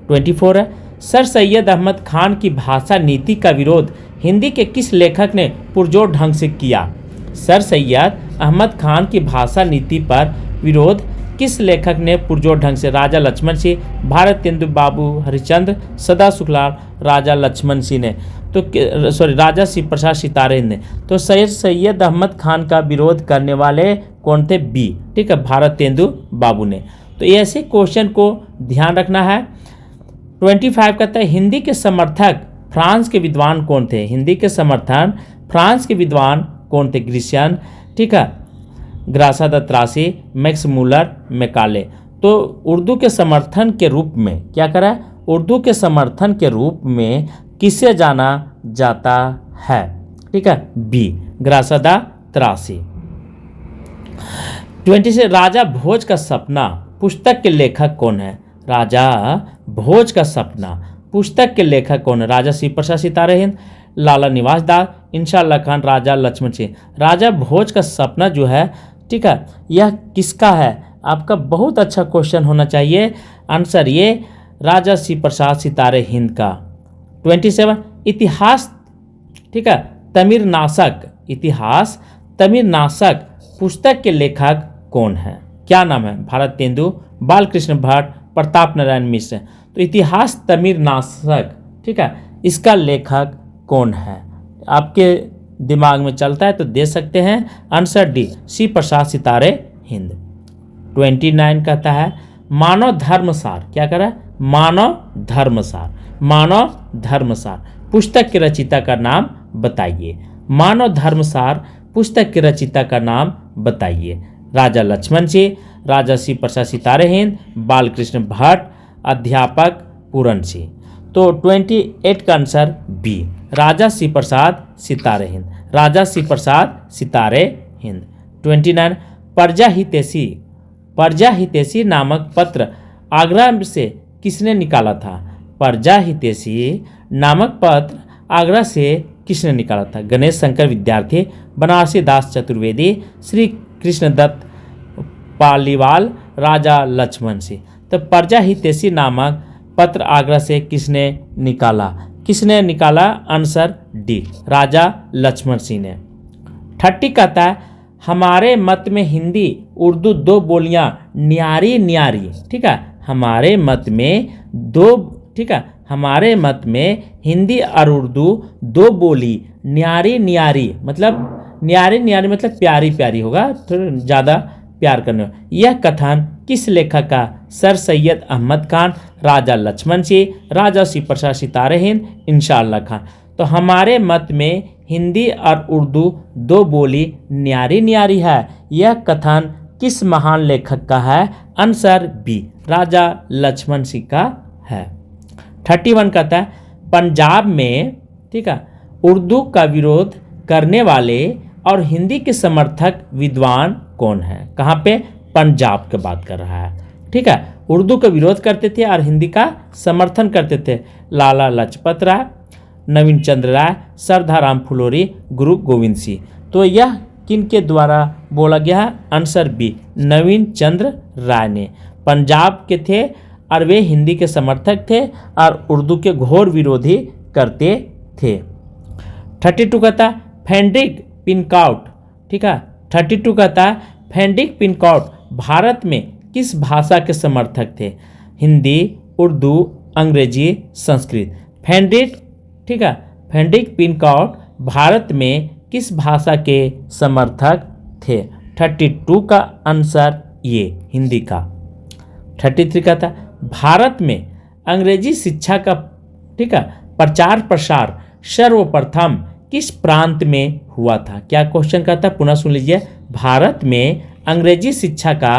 24 है, सर सैयद अहमद खान की भाषा नीति का विरोध हिंदी के किस लेखक ने पुरजोर ढंग से किया। सर सैयद अहमद खान की भाषा नीति पर विरोध किस लेखक ने पुरजोर ढंग से, राजा लक्ष्मण सिंह, भारत तेंदु बाबू हरिश्चंद्र, सदा सुखलाल, राजा लक्ष्मण सिंह ने, तो सॉरी राजा शिव प्रसाद सितारे ने। तो सैयद अहमद खान का विरोध करने वाले कौन थे, बी, ठीक है, भारत तेंदु बाबू ने। तो ऐसे क्वेश्चन को ध्यान रखना है। 25 कहता है हिंदी के समर्थक फ्रांस के विद्वान कौन थे, हिंदी के समर्थन फ्रांस के विद्वान कौन थे, ग्रीशियन, ठीक है, ग्रासा द त्रासी, मैक्स मूलर, मैकाले। तो उर्दू के समर्थन के रूप में क्या करा है, उर्दू के समर्थन के रूप में किसे जाना जाता है, ठीक है, बी, ग्रासा द त्रासी। 26 राजा भोज का सपना पुस्तक के लेखक कौन है, राजा भोज का सपना पुस्तक के लेखक कौन है, राजा शिव प्रसाद सितारे हिंद, लाला निवास दास, इंशाअल्लाह खान, राजा लक्ष्मण सिंह। राजा भोज का सपना जो है, ठीक है, यह किसका है, आपका बहुत अच्छा क्वेश्चन होना चाहिए, आंसर ये राजा शिव प्रसाद सितारे हिंद का। 27 इतिहास, ठीक है, तमिर नाशक, इतिहास तमिर नाशक पुस्तक के लेखक कौन है, क्या नाम है, भारत तेंदु, बालकृष्ण भट्ट, प्रताप नारायण मिश्र। तो इतिहास तमिर नाशक, ठीक है, इसका लेखक कौन है, आपके दिमाग में चलता है तो दे सकते हैं, आंसर डी, शिव प्रसाद सितारे हिंद। 29 कहता है मानव धर्मसार, क्या कह रहा है, मानव धर्मसार, मानव धर्मसार पुस्तक के रचयिता का नाम बताइए, मानव धर्मसार पुस्तक के रचयिता का नाम बताइए, राजा लक्ष्मण सिंह, राजा शिव प्रसाद सितारे हिंद, बालकृष्ण भट्ट, अध्यापक पूरन सिंह। तो 28 का आंसर बी, राजा शिव प्रसाद सितारे हिंद, राजा शिव प्रसाद सितारे हिंद। 29 प्रजा हितैषी, प्रजा हितैषी नामक पत्र आगरा से किसने निकाला था, प्रजा हितैषी नामक पत्र आगरा से किसने निकाला था, गणेश शंकर विद्यार्थी, बनारसी दास चतुर्वेदी, श्री कृष्णदत्त पालीवाल, राजा लक्ष्मण सिंह। तो प्रजा हितैषी नामक पत्र आगरा से किसने निकाला, किसने निकाला, आंसर डी, राजा लक्ष्मण सिंह ने। 30 कहता है हमारे मत में हिंदी उर्दू दो बोलियां न्यारी न्यारी, ठीक है, हमारे मत में दो, ठीक है, हमारे मत में हिंदी और उर्दू दो बोली न्यारी न्यारी, मतलब न्यारी न्यारी मतलब प्यारी प्यारी होगा, थोड़ा ज़्यादा प्यार करने वाला। यह कथन किस लेखक का, सर सैयद अहमद खान, राजा लक्ष्मण सिंह, राजा शिव प्रसाद सितारे हिंद, इंशाअल्लाह खान। तो हमारे मत में हिंदी और उर्दू दो बोली न्यारी न्यारी है, यह कथन किस महान लेखक का है, आंसर बी, राजा लक्ष्मण सिंह का है। 31 कहता है पंजाब में, ठीक है, उर्दू का विरोध करने वाले और हिंदी के समर्थक विद्वान कौन है? कहाँ पे? पंजाब की बात कर रहा है। ठीक है, उर्दू का विरोध करते थे और हिंदी का समर्थन करते थे लाला लाजपत राय, नवीन चंद्र राय, सरदाराम फुलोरी, गुरु गोविंद सिंह। तो यह किन के द्वारा बोला गया है? आंसर बी, नवीन चंद्र राय ने। पंजाब के थे और वे हिंदी के समर्थक थे और उर्दू के घोर विरोधी करते थे। 32 कहता फेंड्रिक पिनकॉट। ठीक है, 32 कहता फेंड्रिक पिनकॉट भारत में किस भाषा के समर्थक थे? हिंदी, उर्दू, अंग्रेजी, संस्कृत। फेंड्रिक, ठीक है, फेंड्रिक पिनकॉट भारत में किस भाषा के समर्थक थे? 32 का आंसर ये, हिंदी का। 33 का था भारत में अंग्रेजी शिक्षा का, ठीक है, प्रचार प्रसार सर्वप्रथम किस प्रांत में हुआ था? क्या क्वेश्चन का था? पुनः सुन लीजिए। भारत में अंग्रेजी शिक्षा का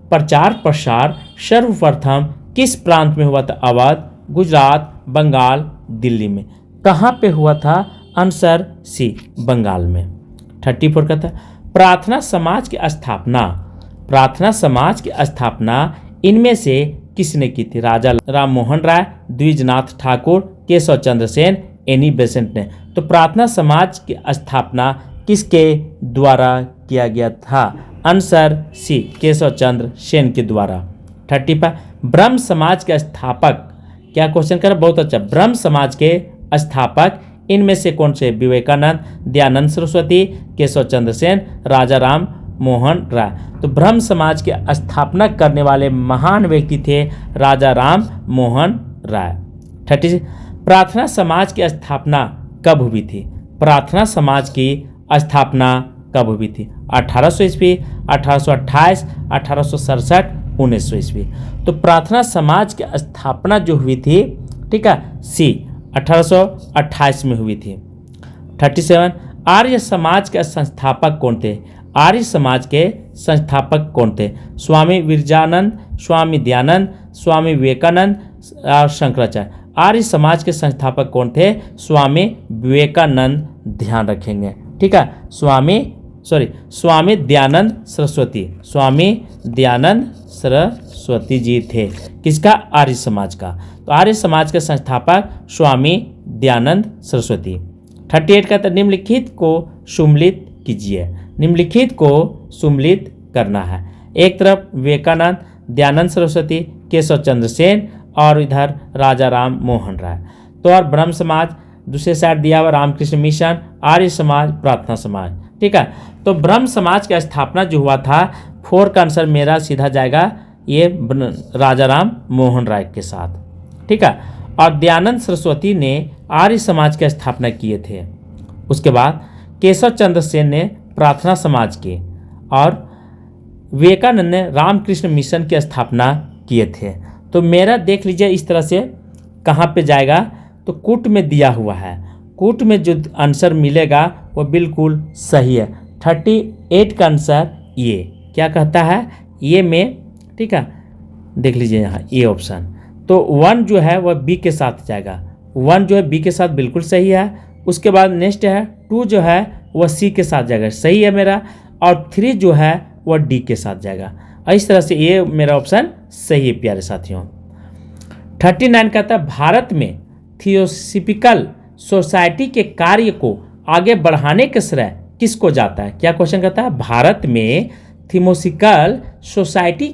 प्रचार प्रसार सर्वप्रथम किस प्रांत में हुआ था? अवध, गुजरात, बंगाल, दिल्ली में। कहाँ पे हुआ था? आंसर सी, बंगाल में। 34 का था प्रार्थना समाज की स्थापना, प्रार्थना समाज की स्थापना इनमें से किसने की थी? राजा राम मोहन राय, द्विजनाथ ठाकुर, केशव चंद्र सेन, एनी बेसेंट ने। तो प्रार्थना समाज की स्थापना किसके द्वारा किया गया था? आंसर सी, केशव चंद्र सेन के द्वारा। 35 ब्रह्म समाज के स्थापक, क्या क्वेश्चन कर? बहुत अच्छा। ब्रह्म समाज के स्थापक इनमें से कौन से? विवेकानंद, दयानंद सरस्वती, केशव चंद्र सेन, राजा राम मोहन राय। तो ब्रह्म समाज के स्थापना करने वाले महान व्यक्ति थे राजा राम मोहन राय। 36 प्रार्थना समाज की स्थापना कब हुई थी? प्रार्थना समाज की स्थापना कब हुई थी? 1800 ईस्वी, 1828, 1867, 1900 ईस्वी। तो प्रार्थना समाज की स्थापना जो हुई थी, ठीक है, सी 1828 में हुई थी। 37 आर्य समाज के संस्थापक कौन थे? आर्य समाज के संस्थापक कौन थे? स्वामी विरजानंद, स्वामी दयानंद, स्वामी विवेकानंद और शंकराचार्य। आर्य समाज के संस्थापक कौन थे? स्वामी विवेकानंद, ध्यान रखेंगे। ठीक है, स्वामी दयानंद सरस्वती, स्वामी दयानंद सरस्वती जी थे। किसका? आर्य समाज का। तो आर्य समाज के संस्थापक स्वामी दयानंद सरस्वती। 38 का तो निम्नलिखित को सुम्मिलित कीजिए। निम्नलिखित को सुम्मिलित करना है। एक तरफ विवेकानंद, दयानंद सरस्वती, केशव चंद्र सेन और इधर राजा राम मोहन राय। तो और ब्रह्म समाज, दूसरे साइड दिया हुआ रामकृष्ण मिशन, आर्य समाज, प्रार्थना समाज। ठीक है, तो ब्रह्म समाज की स्थापना जो हुआ था, 4 का आंसर मेरा सीधा जाएगा ये राजा राम मोहन राय के साथ। ठीक है, और दयानंद सरस्वती ने आर्य समाज की स्थापना किए थे। उसके बाद केशव चंद्र सेन ने प्रार्थना समाज की और विवेकानंद ने रामकृष्ण मिशन की स्थापना किए थे। तो मेरा देख लीजिए इस तरह से कहाँ पे जाएगा, तो कूट में दिया हुआ है। कूट में जो आंसर मिलेगा वो बिल्कुल सही है। 38 का आंसर ये क्या कहता है? ये में, ठीक है, देख लीजिए यहाँ ये ऑप्शन। तो 1 जो है वह बी के साथ जाएगा। 1 जो है बी के साथ बिल्कुल सही है। उसके बाद नेक्स्ट है 2 जो है वह सी के साथ जाएगा, सही है मेरा। और 3 जो है वह डी के साथ जाएगा। इस तरह से ये मेरा ऑप्शन सही है प्यारे साथियों। 39 कहता है भारत में थियोसॉफिकल सोसाइटी के कार्य को आगे बढ़ाने का श्रेय किसको जाता है? क्या क्वेश्चन कहता है? भारत में थियोसॉफिकल सोसाइटी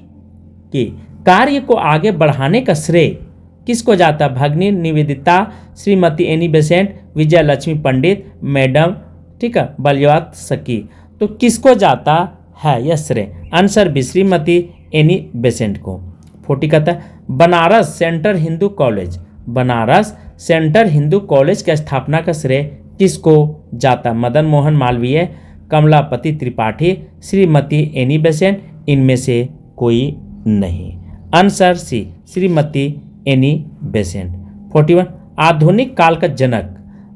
के कार्य को आगे बढ़ाने का श्रेय किसको जाता है? भगिनी निवेदिता, श्रीमती एनी बेसेंट, विजय लक्ष्मी पंडित, मैडम, ठीक है, बलियात सकी। तो किसको जाता है यह श्रेय? Answer B, Shrimati Annie Besant को। 40 कहता है Banaras central Hindu college, Banaras central Hindu college की स्थापना का श्रेय किसको जाता? मदन मोहन मालवीय, कमलापति त्रिपाठी, श्रीमती एनी बेसेंट, इनमें से कोई नहीं। Answer C, Shrimati Annie Besant. 41 आधुनिक काल का जनक,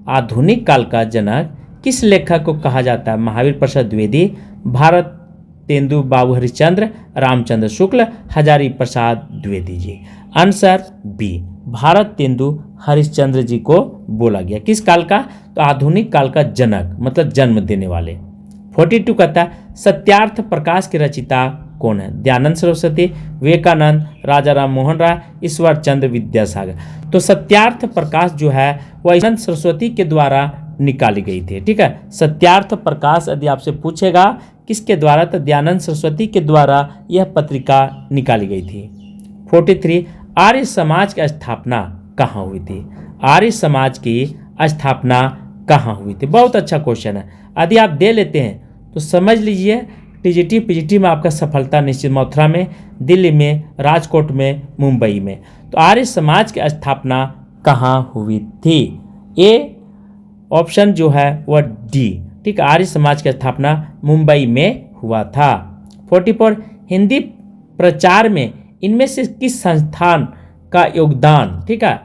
आधुनिक काल का जनक किस लेखक को कहा जाता है? महावीर प्रसाद द्विवेदी, भारत तेंदु बाबू हरिश्चंद्र, रामचंद्र शुक्ल, हजारी प्रसाद द्विवेदी जी। आंसर बी, भारत तेंदु हरिश्चंद्र जी को बोला गया। किस काल का? तो तो आधुनिक काल का जनक मतलब जन्म देने वाले। 42 कहता है सत्यार्थ प्रकाश के रचिता कौन है? दयानंद सरस्वती, विवेकानंद, राजा राम मोहन राय, ईश्वर चंद्र विद्यासागर। तो सत्यार्थ प्रकाश जो है वह दयानंद सरस्वती के द्वारा निकाली गई थी। ठीक है, सत्यार्थ प्रकाश यदि आपसे पूछेगा किसके द्वारा, तो दयानंद सरस्वती के द्वारा यह पत्रिका निकाली गई थी। 43 आर्य समाज की स्थापना कहाँ हुई थी? आर्य समाज की स्थापना कहाँ हुई थी? बहुत अच्छा क्वेश्चन है। यदि आप दे लेते हैं तो समझ लीजिए टीजीटी पीजीटी में आपका सफलता निश्चित। मथुरा में, दिल्ली में, राजकोट में, मुंबई में। तो आर्य समाज की स्थापना कहाँ हुई थी? ए ऑप्शन जो है वह डी। ठीक है, आर्य समाज की स्थापना मुंबई में हुआ था। 44 हिंदी प्रचार में इनमें से किस संस्थान का योगदान, ठीक है,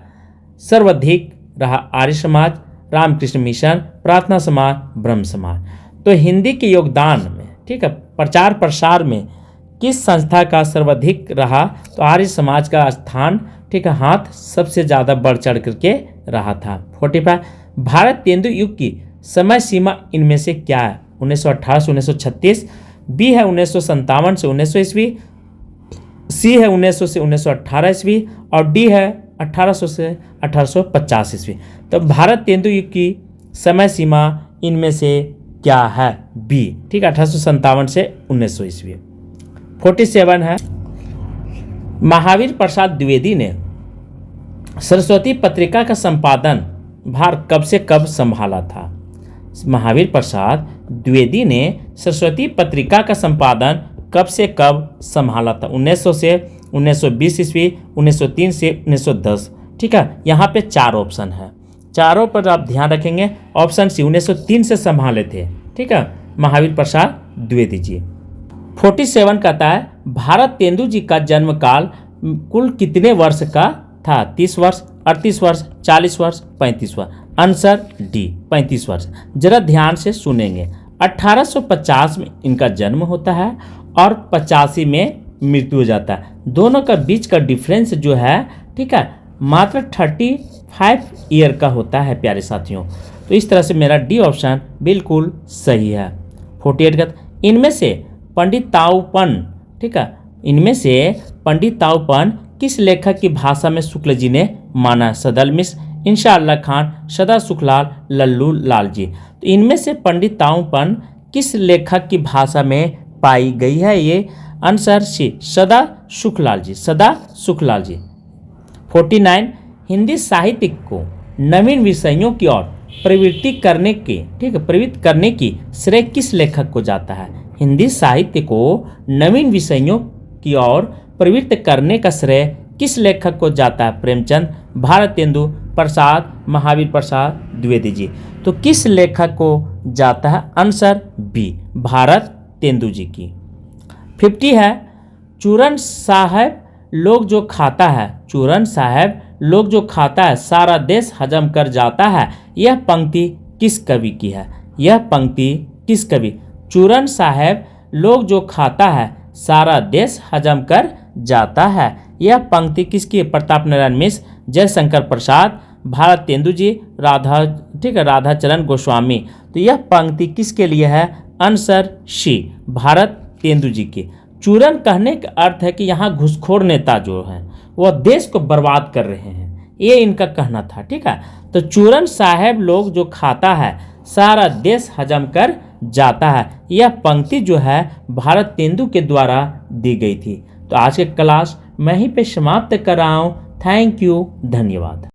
सर्वाधिक रहा? आर्य समाज, रामकृष्ण मिशन, प्रार्थना समाज, ब्रह्म समाज। तो हिंदी के योगदान में, ठीक है, प्रचार प्रसार में किस संस्था का सर्वाधिक रहा? तो आर्य समाज का स्थान, ठीक है, हाथ सबसे ज़्यादा बढ़ चढ़ करके रहा था। 45 भारत तेंदु युग की समय सीमा इनमें से क्या है? 1918 से 1936, बी है 1957 से 1900 ईस्वी, सी है 1900 से 1918 ईस्वी और डी है 1800 से 1850 ईस्वी। तो भारत तेंदु युग की समय सीमा इनमें से क्या है? बी। ठीक है, 1857 से 1900 ईस्वी। 47 है महावीर प्रसाद द्विवेदी ने सरस्वती पत्रिका का संपादन भार कब से कब संभाला था? महावीर प्रसाद द्विवेदी ने सरस्वती पत्रिका का संपादन कब से कब संभाला था? 1900 से 1920 ईस्वी, 1903 से 1910। ठीक है, यहाँ पे 4 ऑप्शन है, चारों पर आप ध्यान रखेंगे। ऑप्शन सी 1903 से संभाले थे। ठीक है, महावीर प्रसाद द्विवेदी जी। 47 कहता है भारत तेंदु जी का जन्म काल कुल कितने वर्ष का था? 30 वर्ष, 38 वर्ष, 40 वर्ष, 35 वर्ष। आंसर डी 35 वर्ष। जरा ध्यान से सुनेंगे। 1850 में इनका जन्म होता है और 85 में मृत्यु हो जाता है। दोनों का बीच का डिफरेंस जो है, ठीक है, मात्र 35 ईयर का होता है प्यारे साथियों। तो इस तरह से मेरा डी ऑप्शन बिल्कुल सही है। 48 का इनमें से पंडित ताऊपन, ठीक है, इनमें से पंडित ताऊपन किस लेखक की भाषा में शुक्ल जी ने माना? सदल मिश्र, इंशाअल्लाह खान, सदा सुखलाल, लल्लू लाल जी। तो इनमें से पंडित ताऊपन किस लेखक की भाषा में पाई गई है? ये आंसर सी सदा सुखलाल जी, सदा सुखलाल जी। 49 हिंदी साहित्य को नवीन विषयों की ओर प्रवृत्त करने की श्रेय किस लेखक को जाता है? हिंदी साहित्य को नवीन विषयों की ओर प्रवृत्त करने का श्रेय किस लेखक को जाता है? प्रेमचंद, भारत तेंदु प्रसाद, महावीर प्रसाद द्विवेदी जी। तो किस लेखक को जाता है? आंसर बी भारत तेंदु जी की। 50 है चूरन साहब लोग जो खाता है, चूरन साहब लोग जो खाता है सारा देश हजम कर जाता है। यह पंक्ति किस कवि की है? यह पंक्ति किस कवि? चूरन साहब लोग जो खाता है सारा देश हजम कर जाता है। यह पंक्ति किसकी? प्रताप नारायण मिश्र, जयशंकर प्रसाद, भारत तेंदु जी, राधा चरण गोस्वामी। तो यह पंक्ति किसके लिए है? आंसर सी भारत तेंदु जी की। चूरन कहने का अर्थ है कि यहाँ घुसखोर नेता जो हैं वह देश को बर्बाद कर रहे हैं, ये इनका कहना था। ठीक है, तो चूरन साहब लोग जो खाता है सारा देश हजम कर जाता है, यह पंक्ति जो है भारत तेंदु के द्वारा दी गई थी। तो आज के क्लास मैं ही पे समाप्त कर रहा हूँ। थैंक यू, धन्यवाद।